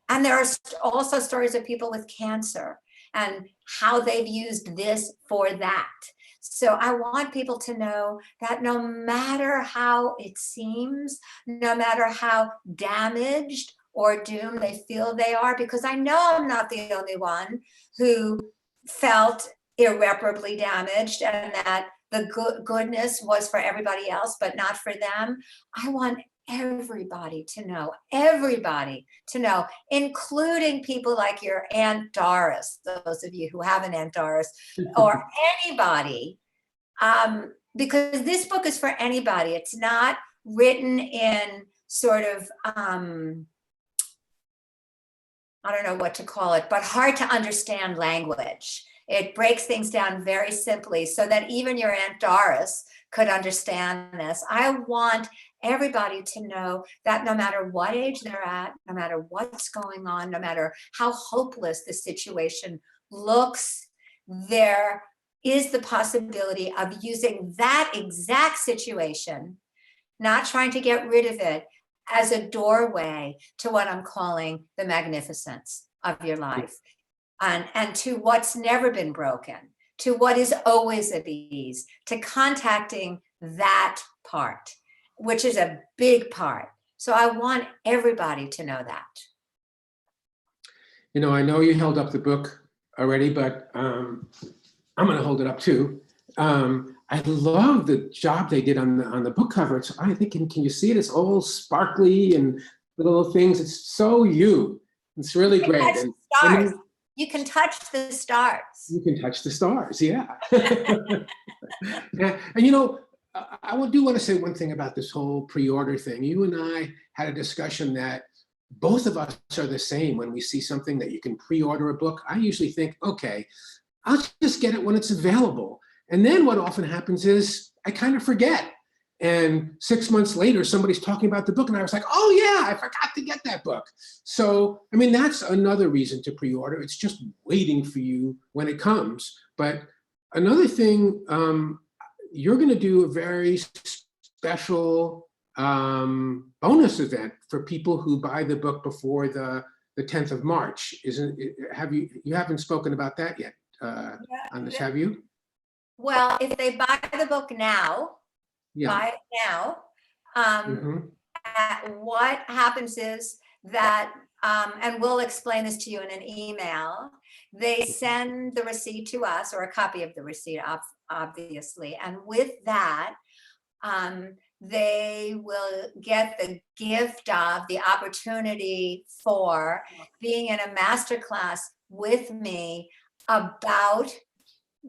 [SPEAKER 1] and there are also stories of people with cancer and how they've used this for that. So I want people to know that no matter how it seems, no matter how damaged or doomed they feel they are, because I know I'm not the only one who felt irreparably damaged, and that the goodness was for everybody else, but not for them. I want everybody to know, including people like your Aunt Doris, those of you who have an Aunt Doris, or anybody, because this book is for anybody. It's not written in sort of, I don't know what to call it, but hard to understand language. It breaks things down very simply so that even your Aunt Doris could understand this. I want everybody to know that no matter what age they're at, no matter what's going on, no matter how hopeless the situation looks, there is the possibility of using that exact situation, not trying to get rid of it, as a doorway to what I'm calling the magnificence of your life, and to what's never been broken, to what is always at ease, to contacting that part, which is a big part. So I want everybody to know that.
[SPEAKER 2] You know, I know you held up the book already, but I'm going to hold it up too. I love the job they did on the book cover. It's, I think, can you see it? It's all sparkly and little things. It's so you. It's really great. And,
[SPEAKER 1] stars. You can touch the stars.
[SPEAKER 2] You can touch the stars, yeah. And you know, I do want to say one thing about this whole pre-order thing. You and I had a discussion that both of us are the same when we see something that you can pre-order a book. I usually think, okay, I'll just get it when it's available. And then what often happens is I kind of forget. And 6 months later, somebody's talking about the book and I was like, oh yeah, I forgot to get that book. So, I mean, that's another reason to pre-order. It's just waiting for you when it comes. But another thing, you're going to do a very special bonus event for people who buy the book before the 10th of March. You haven't spoken about that yet on this, have you?
[SPEAKER 1] Well, if they buy the book now, buy it now, what happens is that, and we'll explain this to you in an email, they send the receipt to us, or a copy of the receipt, obviously, and with that, they will get the gift of the opportunity for being in a masterclass with me about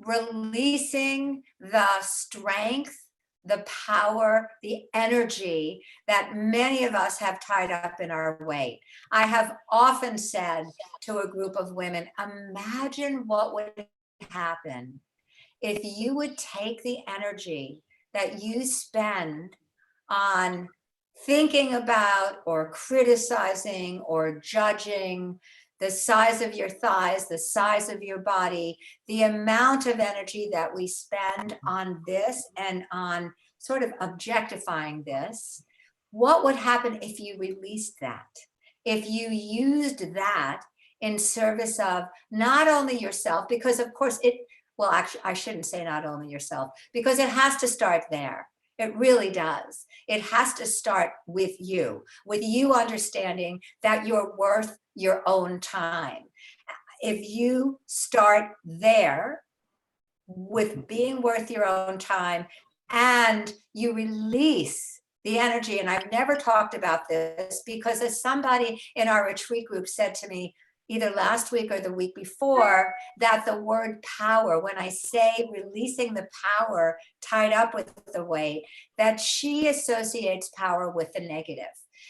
[SPEAKER 1] releasing the strength, the power, the energy that many of us have tied up in our weight. I have often said to a group of women, imagine what would happen if you would take the energy that you spend on thinking about or criticizing or judging the size of your thighs, the size of your body, the amount of energy that we spend on this and on sort of objectifying this. What would happen if you released that? If you used that in service of not only yourself, because of course well, actually, I shouldn't say not only yourself, because it has to start there. It really does. It has to start with you understanding that you're worth your own time. If you start there with being worth your own time and you release the energy, and I've never talked about this because as somebody in our retreat group said to me, either last week or the week before, that the word power, when I say releasing the power tied up with the weight, that she associates power with the negative.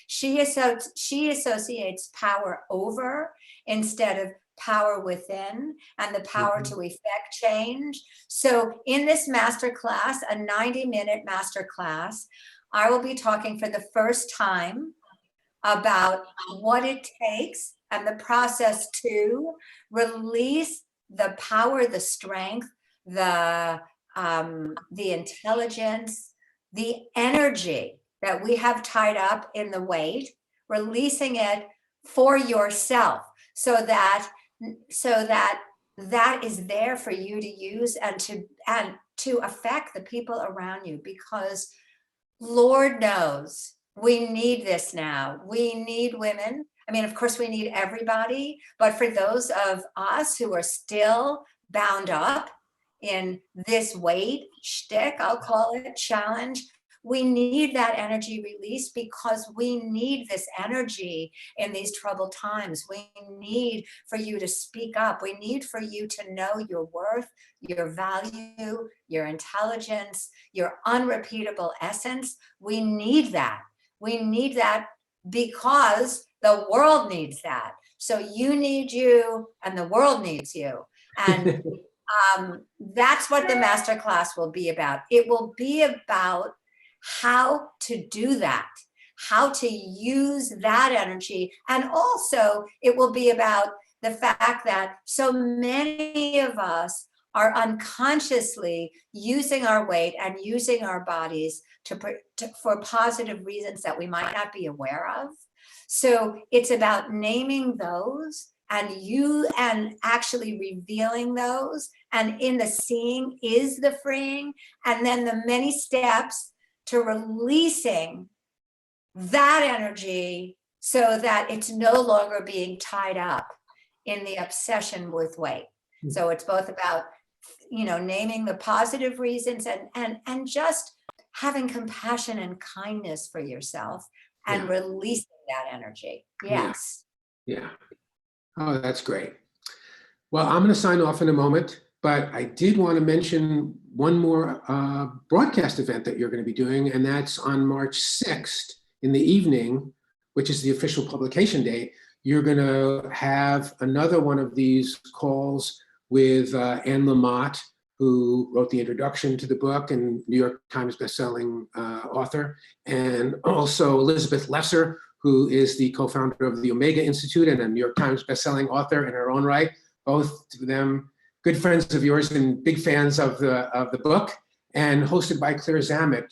[SPEAKER 1] She associates power over instead of power within, and the power to effect change. So in this masterclass, a 90-minute masterclass, I will be talking for the first time about what it takes and the process to release the power, the strength, the intelligence, the energy that we have tied up in the weight, releasing it for yourself so that is there for you to use and to affect the people around you, because Lord knows we need this now. We need women. I mean, of course, we need everybody, but for those of us who are still bound up in this weight shtick, I'll call it, challenge, we need that energy release because we need this energy in these troubled times. We need for you to speak up. We need for you to know your worth, your value, your intelligence, your unrepeatable essence. We need that. We need that because the world needs that. So you need you and the world needs you. And that's what the masterclass will be about. It will be about how to do that, how to use that energy. And also it will be about the fact that so many of us are unconsciously using our weight and using our bodies for positive reasons that we might not be aware of. So it's about naming those and actually revealing those. And in the seeing is the freeing. And then the many steps to releasing that energy so that it's no longer being tied up in the obsession with weight. So it's both about, naming the positive reasons and just having compassion and kindness for yourself and releasing that energy. Yes.
[SPEAKER 2] Yeah. Oh, that's great. Well, I'm going to sign off in a moment, but I did want to mention one more broadcast event that you're going to be doing, and that's on March 6th in the evening, which is the official publication date. You're going to have another one of these calls with Anne Lamott, who wrote the introduction to the book and New York Times bestselling author, and also Elizabeth Lesser, who is the co-founder of the Omega Institute and a New York Times bestselling author in her own right. Both of them good friends of yours and big fans of the book, and hosted by Claire Zammit,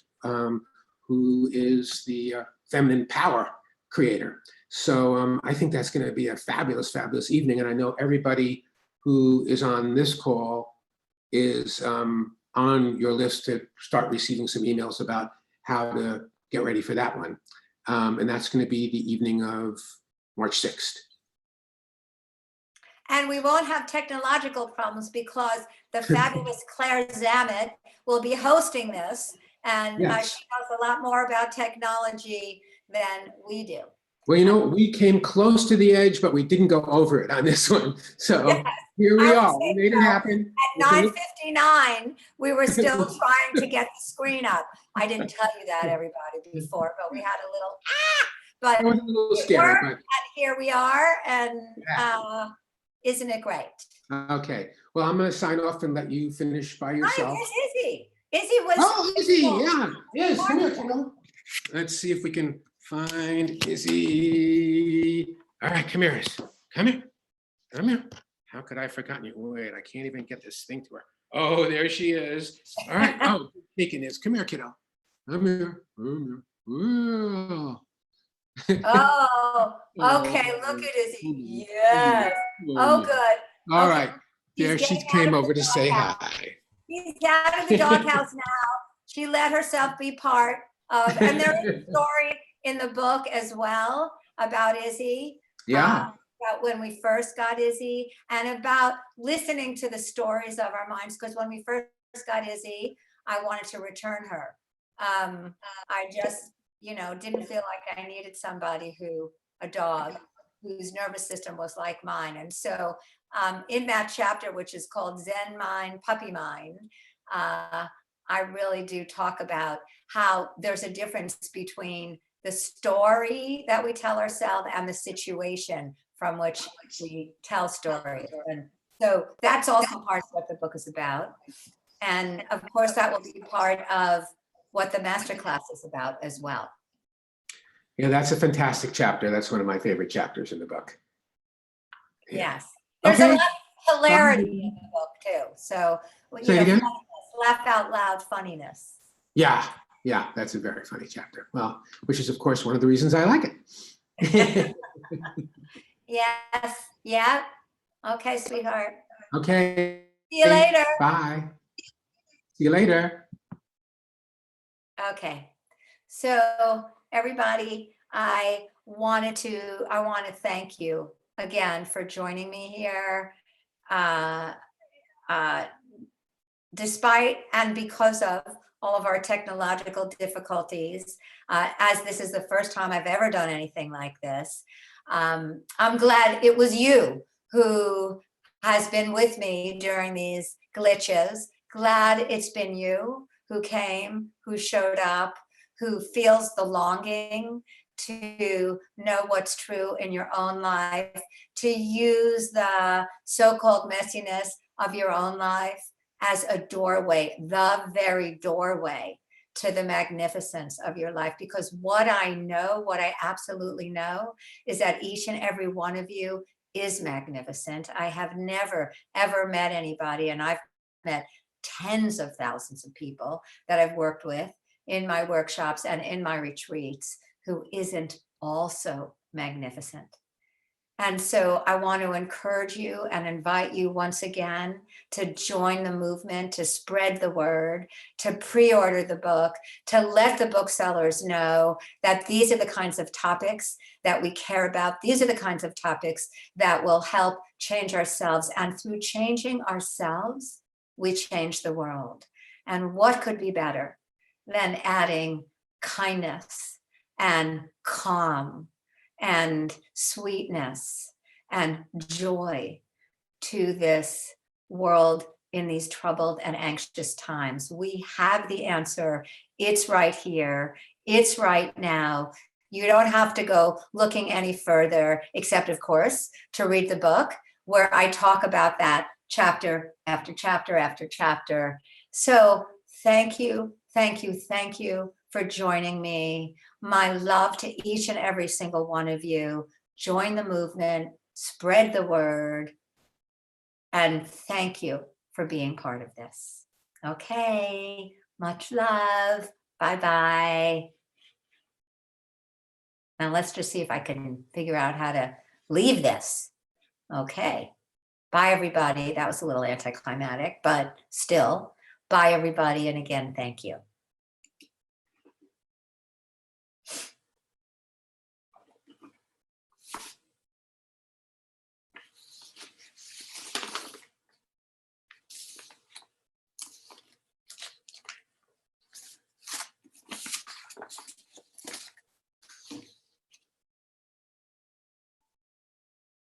[SPEAKER 2] who is the Feminine Power creator. So I think that's going to be a fabulous, fabulous evening. And I know everybody who is on this call is on your list to start receiving some emails about how to get ready for that one. And that's going to be the evening of March 6th.
[SPEAKER 1] And we won't have technological problems because the fabulous Claire Zammit will be hosting this. And she knows a lot more about technology than we do.
[SPEAKER 2] Well, we came close to the edge, but we didn't go over it on this one. So here we are. We made it happen.
[SPEAKER 1] At 9:59, we were still trying to get the screen up. I didn't tell you that, everybody, before, but we had a little, but
[SPEAKER 2] it was a little scary, but
[SPEAKER 1] and here we are. And isn't it great?
[SPEAKER 2] Okay. Well, I'm going to sign off and let you finish by yourself.
[SPEAKER 1] Hi, there's Izzie. Izzie was.
[SPEAKER 2] Oh, Izzie, yeah. Yes, come here, kiddo. Let's see if we can find Izzie. All right, come here. Come here. Come here. How could I have forgotten you? Wait, I can't even get this thing to her. Oh, there she is. All right. Oh, taking this. Come here, kiddo. Come here. Come here. Ooh.
[SPEAKER 1] Oh, okay. Look at Izzie. Yes. Oh, good.
[SPEAKER 2] All right. There she came over to say hi.
[SPEAKER 1] She's out of the doghouse now. She let herself be part of, and there is a story in the book as well about Izzie.
[SPEAKER 2] Yeah.
[SPEAKER 1] About when we first got Izzie and about listening to the stories of our minds. Because when we first got Izzie, I wanted to return her. I just, didn't feel like I needed somebody a dog whose nervous system was like mine. And so in that chapter, which is called Zen Mind, Puppy Mind, I really do talk about how there's a difference between the story that we tell ourselves and the situation from which we tell stories. And so that's also part of what the book is about. And of course, that will be part of what the masterclass is about as well.
[SPEAKER 2] Yeah, that's a fantastic chapter. That's one of my favorite chapters in the book.
[SPEAKER 1] Yes. There's a lot of hilarity in the book too. So,
[SPEAKER 2] say it again?
[SPEAKER 1] Laugh out loud funniness.
[SPEAKER 2] Yeah, that's a very funny chapter. Well, which is of course one of the reasons I like it.
[SPEAKER 1] Yes. Yeah. Okay, sweetheart.
[SPEAKER 2] Okay.
[SPEAKER 1] See you later.
[SPEAKER 2] Bye. See you later.
[SPEAKER 1] Okay. So everybody, I want to thank you again for joining me here. Despite and because of all of our technological difficulties, as this is the first time I've ever done anything like this. I'm glad it was you who has been with me during these glitches. Glad it's been you who came, who showed up, who feels the longing to know what's true in your own life, to use the so-called messiness of your own life as a doorway, the very doorway to the magnificence of your life. Because what I know, what I absolutely know, is that each and every one of you is magnificent. I have never, ever met anybody, and I've met tens of thousands of people that I've worked with in my workshops and in my retreats, who isn't also magnificent. And so I want to encourage you and invite you once again to join the movement, to spread the word, to pre-order the book, to let the booksellers know that these are the kinds of topics that we care about. These are the kinds of topics that will help change ourselves. And through changing ourselves, we change the world. And what could be better than adding kindness and calm and sweetness and joy to this world in these troubled and anxious times? We have the answer. It's right here. It's right now. You don't have to go looking any further, except, of course, to read the book, where I talk about that chapter after chapter after chapter. So thank you, thank you, thank you for joining me. My love to each and every single one of you. Join the movement, spread the word, and thank you for being part of this. Okay, much love. Bye-bye. Now let's just see if I can figure out how to leave this. Okay. Bye, everybody. That was a little anticlimactic, but still, bye, everybody. And again, thank you.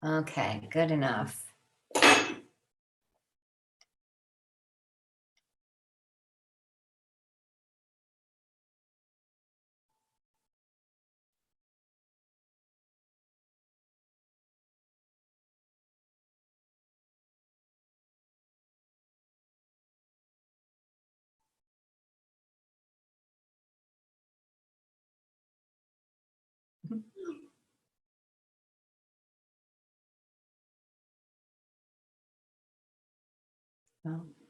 [SPEAKER 1] Okay, good enough. Well.